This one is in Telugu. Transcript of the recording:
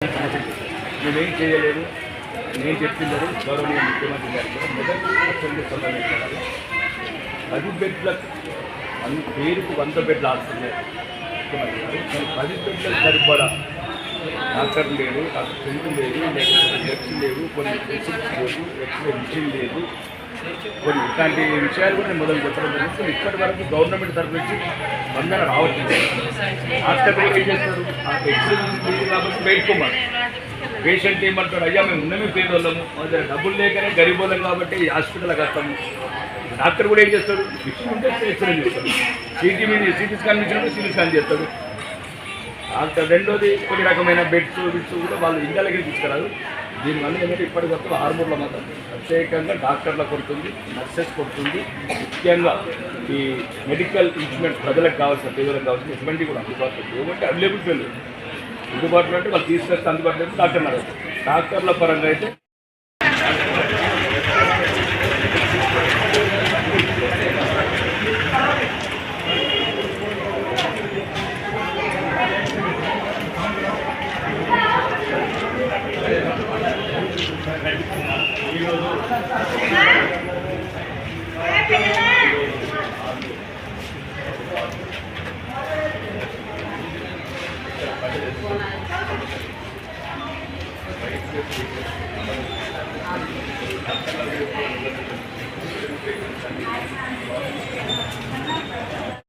మేమేం చేయలేదు. నేను చెప్పింది గౌరవనీయ ముఖ్యమంత్రి గారు కూడా మొదటి అసెంబ్లీ సంబంధించాలి 10 బెడ్లకు పేరుకు 100 బెడ్లు ఆడుతున్నాయి ముఖ్యమంత్రి గారు. కానీ 10 బెడ్లకు సరిపడా డాక్టర్లు లేరు, స్ట్రెంత్ లేదు, లేకపోతే డ్రగ్స్ లేవు, కొన్ని మెషిన్స్ లేవు, ఎక్స్రే మిషన్ లేదు, కొన్ని ఇట్లాంటి విషయాలు కూడా నేను మొదలు చెప్పడం జరుగుతుంది. ఇప్పటి వరకు గవర్నమెంట్ తరఫు నుంచి స్పందన రావట్లేదు. డాక్టర్ కూడా ఏం చేస్తారు, ఆ ఎక్స్రే లేదు కాబట్టి బయటకోమని పేషెంట్ ఏమంటాడు, అయ్యా మేము ఉన్నమే పేదోళ్ళము, మా దగ్గర డబ్బులు లేకనే గరీబోళ్ళం కాబట్టి హాస్పిటల్కి వస్తాము. డాక్టర్ కూడా ఏం చేస్తాడు, మిషన్ ఉంటే ఎక్స్రే చేస్తాడు, సిటీ స్కాన్ మిషన్ ఉంటే సిటీ స్కాన్ చేస్తాడు. డాక్టర్ రెండోది కొన్ని రకమైన బెడ్స్ కూడా వాళ్ళు ఇండియాలకి తీసుకురాదు. దీనివల్ల ఏంటంటే ఇప్పటికప్పుడు ఆర్మూర్లో మాత్రం ప్రత్యేకంగా డాక్టర్ల కొడుతుంది, నర్సెస్ కొడుతుంది. ముఖ్యంగా ఈ మెడికల్ ఇన్స్ట్రుమెంట్స్ ప్రజలకు కావాల్సిన పేదలకు కావాల్సిన ఇటువంటి కూడా అందుబాటులో ఏమంటే అవైలబుల్ లేదు. అందుబాటులో అంటే వాళ్ళు తీసుకొస్తే అందుబాటులో అయితే డాక్టర్ల పరంగా అయితే